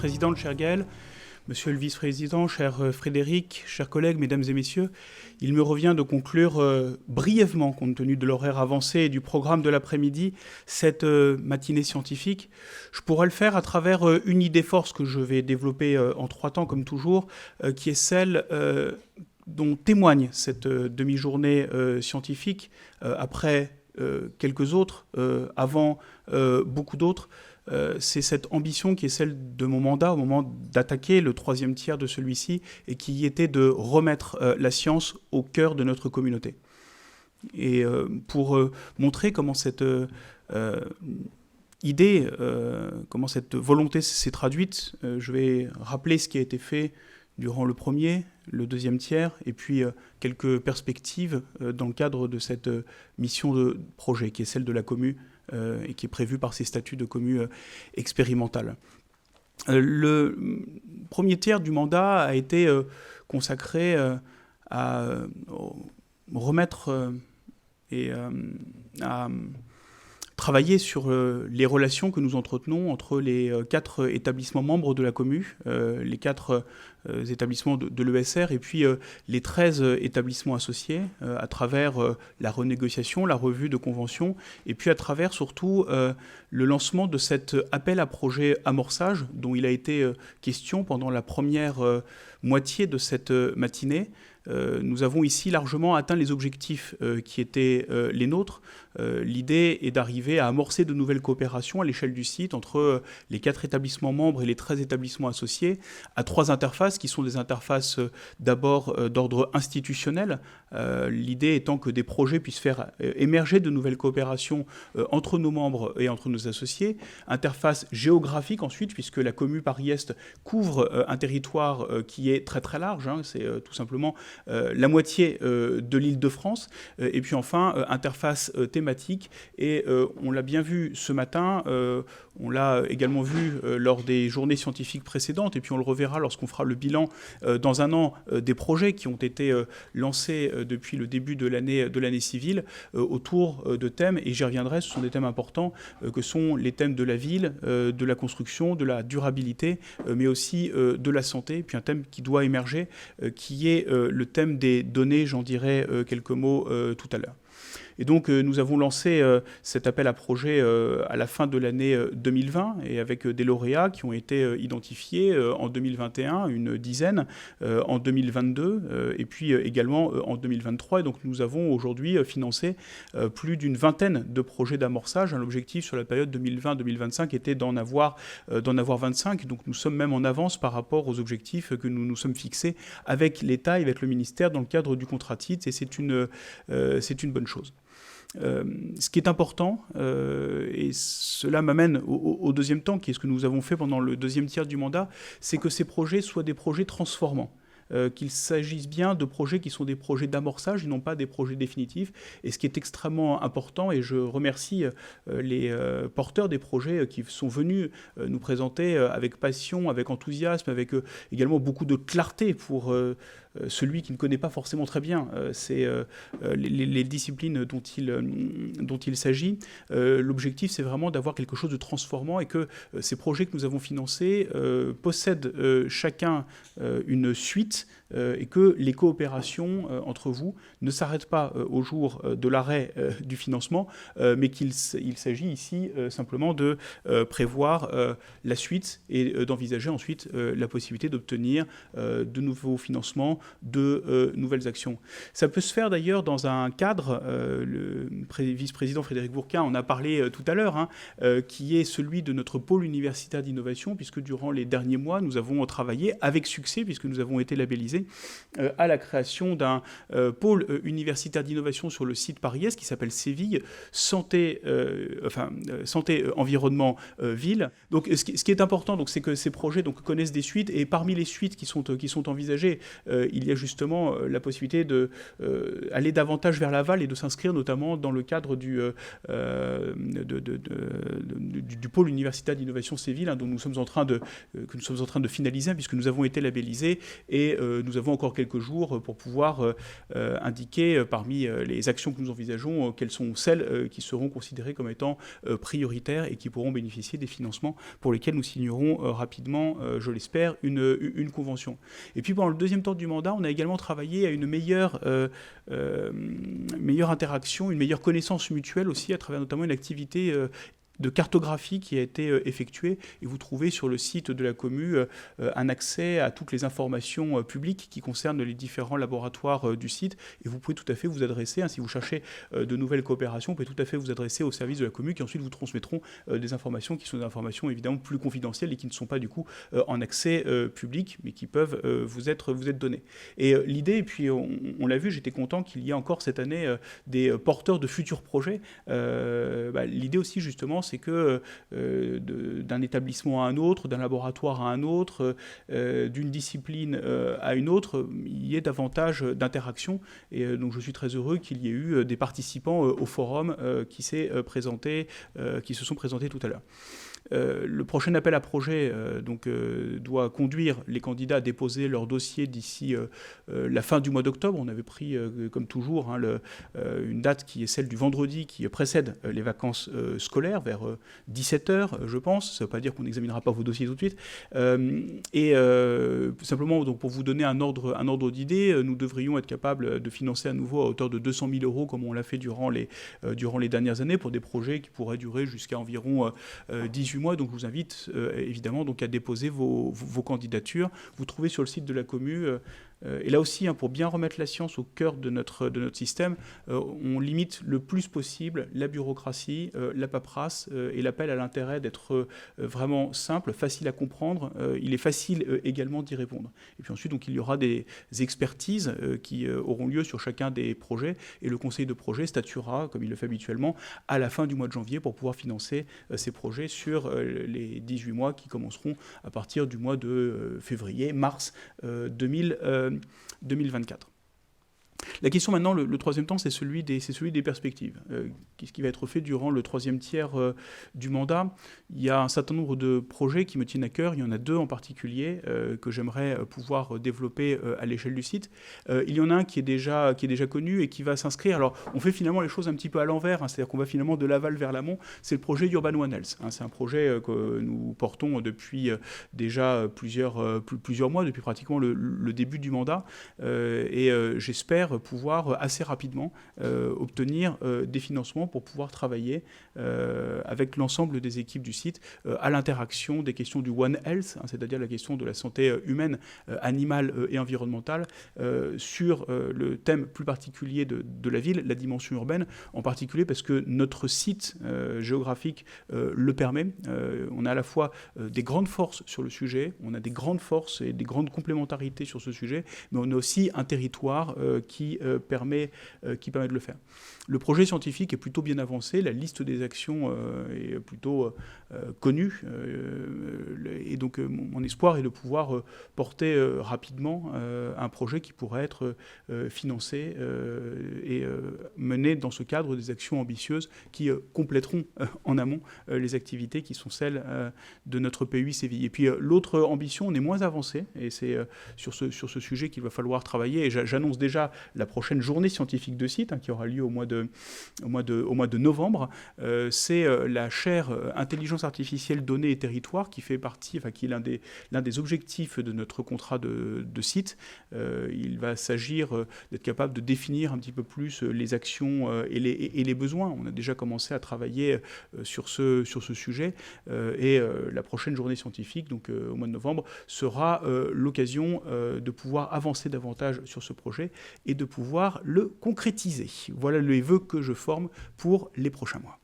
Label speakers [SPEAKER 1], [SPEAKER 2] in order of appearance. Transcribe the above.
[SPEAKER 1] présidente, cher Gaël, monsieur le vice-président, cher Frédéric, chers collègues, mesdames et messieurs, il me revient de conclure brièvement, compte tenu de l'horaire avancé et du programme de l'après-midi, cette matinée scientifique. Je pourrais le faire à travers une idée force que je vais développer en 3 temps, comme toujours, qui est celle dont témoigne cette demi-journée scientifique, après quelques autres, avant beaucoup d'autres. C'est cette ambition qui est celle de mon mandat au moment d'attaquer le 3e tiers de celui-ci et qui était de remettre la science au cœur de notre communauté. Et pour montrer comment cette idée, comment cette volonté s'est traduite, je vais rappeler ce qui a été fait durant le 1er, le 2e tiers, et puis quelques perspectives dans le cadre de cette mission de projet qui est celle de la commu et qui est prévue par ces statuts de commu expérimentale. Le 1er tiers du mandat a été consacré à remettre et à travailler sur les relations que nous entretenons entre les 4 établissements membres de la commu, les 4 établissements de l'ESR et puis les 13 établissements associés à travers la renégociation, la revue de conventions et puis à travers surtout le lancement de cet appel à projet amorçage dont il a été question pendant la première moitié de cette matinée. Nous avons ici largement atteint les objectifs qui étaient les nôtres. L'idée est d'arriver à amorcer de nouvelles coopérations à l'échelle du site entre les 4 établissements membres et les 13 établissements associés à 3 interfaces qui sont des interfaces d'abord d'ordre institutionnel. L'idée étant que des projets puissent faire émerger de nouvelles coopérations entre nos membres et entre nos associés. Interface géographique ensuite, puisque la commu Paris-Est couvre un territoire qui est très très large. C'est tout simplement la moitié de l'Île-de-France. Et puis enfin, interface thématique. Et on l'a bien vu ce matin, on l'a également vu lors des journées scientifiques précédentes, et puis on le reverra lorsqu'on fera le bilan dans un an des projets qui ont été lancés depuis le début de l'année civile autour de thèmes, et j'y reviendrai, ce sont des thèmes importants que sont les thèmes de la ville, de la construction, de la durabilité, mais aussi de la santé, puis un thème qui doit émerger, qui est le thème des données, j'en dirai quelques mots tout à l'heure. Et donc nous avons lancé cet appel à projet à la fin de l'année 2020 et avec des lauréats qui ont été identifiés en 2021, une dizaine, en 2022 et puis également en 2023. Et donc nous avons aujourd'hui financé plus d'une vingtaine de projets d'amorçage. L'objectif sur la période 2020-2025 était d'en avoir 25. Donc nous sommes même en avance par rapport aux objectifs que nous nous sommes fixés avec l'État et avec le ministère dans le cadre du contrat titre. Et c'est une bonne chose. Ce qui est important, et cela m'amène au 2e temps, qui est ce que nous avons fait pendant le 2e tiers du mandat, c'est que ces projets soient des projets transformants. Qu'il s'agisse bien de projets qui sont des projets d'amorçage et non pas des projets définitifs. Et ce qui est extrêmement important, et je remercie les porteurs des projets qui sont venus nous présenter avec passion, avec enthousiasme, avec également beaucoup de clarté pour celui qui ne connaît pas forcément très bien les disciplines dont il s'agit. L'objectif, c'est vraiment d'avoir quelque chose de transformant et que ces projets que nous avons financés possèdent chacun une suite et que les coopérations entre vous ne s'arrêtent pas au jour de l'arrêt du financement, mais qu'il s'agit ici simplement de prévoir la suite et d'envisager ensuite la possibilité d'obtenir de nouveaux financements, de nouvelles actions. Ça peut se faire d'ailleurs dans un cadre, le vice-président Frédéric Bourquin en a parlé tout à l'heure, qui est celui de notre pôle universitaire d'innovation, puisque durant les derniers mois, nous avons travaillé avec succès, puisque nous avons été labellisés, à la création d'un pôle universitaire d'innovation sur le site Paris-Est qui s'appelle Séville, santé, environnement, ville. Donc, ce qui est important, donc, c'est que ces projets donc, connaissent des suites, et parmi les suites qui sont envisagées, il y a justement la possibilité d'aller davantage vers l'aval et de s'inscrire notamment dans le cadre du pôle universitaire d'innovation Séville, dont nous sommes en train de finaliser, puisque nous avons été labellisés et nous avons encore quelques jours pour pouvoir indiquer parmi les actions que nous envisageons quelles sont celles qui seront considérées comme étant prioritaires et qui pourront bénéficier des financements pour lesquels nous signerons rapidement, je l'espère, une convention. Et puis pendant le deuxième temps du mandat, on a également travaillé à une meilleure interaction, une meilleure connaissance mutuelle aussi, à travers notamment une activité de cartographie qui a été effectuée, et vous trouvez sur le site de la commu un accès à toutes les informations publiques qui concernent les différents laboratoires du site, et vous pouvez tout à fait vous adresser, si vous cherchez de nouvelles coopérations, vous pouvez tout à fait vous adresser au service de la commu qui ensuite vous transmettront des informations qui sont des informations évidemment plus confidentielles et qui ne sont pas du coup en accès public, mais qui peuvent vous être données. Et l'idée, et puis on l'a vu, j'étais content qu'il y ait encore cette année des porteurs de futurs projets. L'idée aussi justement, c'est que d'un établissement à un autre, d'un laboratoire à un autre, d'une discipline à une autre, il y ait davantage d'interactions. Et donc je suis très heureux qu'il y ait eu des participants au forum qui se sont présentés tout à l'heure. Le prochain appel à projet doit conduire les candidats à déposer leur dossier d'ici la fin du mois d'octobre. On avait pris, comme toujours, une date qui est celle du vendredi qui précède les vacances scolaires, vers 17h, je pense. Ça ne veut pas dire qu'on n'examinera pas vos dossiers tout de suite. Simplement, donc, pour vous donner un ordre d'idée, nous devrions être capables de financer à nouveau à hauteur de 200 000 euros, comme on l'a fait durant les dernières années, pour des projets qui pourraient durer jusqu'à environ 18 mois. Donc je vous invite évidemment à déposer vos candidatures. Vous trouvez sur le site de la commu. Et là aussi, pour bien remettre la science au cœur de notre système, on limite le plus possible la bureaucratie, la paperasse et l'appel à l'intérêt d'être vraiment simple, facile à comprendre. Il est facile également d'y répondre. Et puis ensuite, donc, il y aura des expertises qui auront lieu sur chacun des projets, et le conseil de projet statuera, comme il le fait habituellement, à la fin du mois de janvier pour pouvoir financer ces projets sur les 18 mois qui commenceront à partir du mois de février, mars 2024. La question maintenant, le troisième temps, c'est celui des perspectives. Qu'est-ce qui va être fait durant le troisième tiers du mandat? Il y a un certain nombre de projets qui me tiennent à cœur. Il y en a deux en particulier que j'aimerais pouvoir développer à l'échelle du site. Il y en a un qui est déjà connu et qui va s'inscrire. Alors, on fait finalement les choses un petit peu à l'envers, c'est-à-dire qu'on va finalement de l'aval vers l'amont. C'est le projet Urban One Health. C'est un projet que nous portons depuis déjà plusieurs mois, depuis pratiquement le début du mandat. Et j'espère pouvoir assez rapidement obtenir des financements pour pouvoir travailler avec l'ensemble des équipes du site à l'interaction des questions du One Health, c'est-à-dire la question de la santé humaine, animale et environnementale, sur le thème plus particulier de la ville, la dimension urbaine, en particulier parce que notre site géographique le permet. On a à la fois des grandes forces sur le sujet, on a des grandes forces et des grandes complémentarités sur ce sujet, mais on a aussi un territoire qui permet de le faire. Le projet scientifique est plutôt bien avancé, la liste des actions est plutôt connue, et donc mon espoir est de pouvoir porter rapidement un projet qui pourrait être financé et mener dans ce cadre des actions ambitieuses qui compléteront en amont les activités qui sont celles de notre PUI Séville. Et puis l'autre ambition, on est moins avancé, et c'est sur ce sujet qu'il va falloir travailler, et j'annonce déjà la prochaine journée scientifique de site qui aura lieu au mois de novembre. C'est la chaire intelligence artificielle, données et territoire qui fait partie, qui est l'un des objectifs de notre contrat de site. Il va s'agir d'être capable de définir un petit peu plus les actions et les besoins. On a déjà commencé à travailler sur ce sujet, et la prochaine journée scientifique, donc au mois de novembre, sera l'occasion de pouvoir avancer davantage sur ce projet et de pouvoir le concrétiser. Voilà les vœux que je forme pour les prochains mois.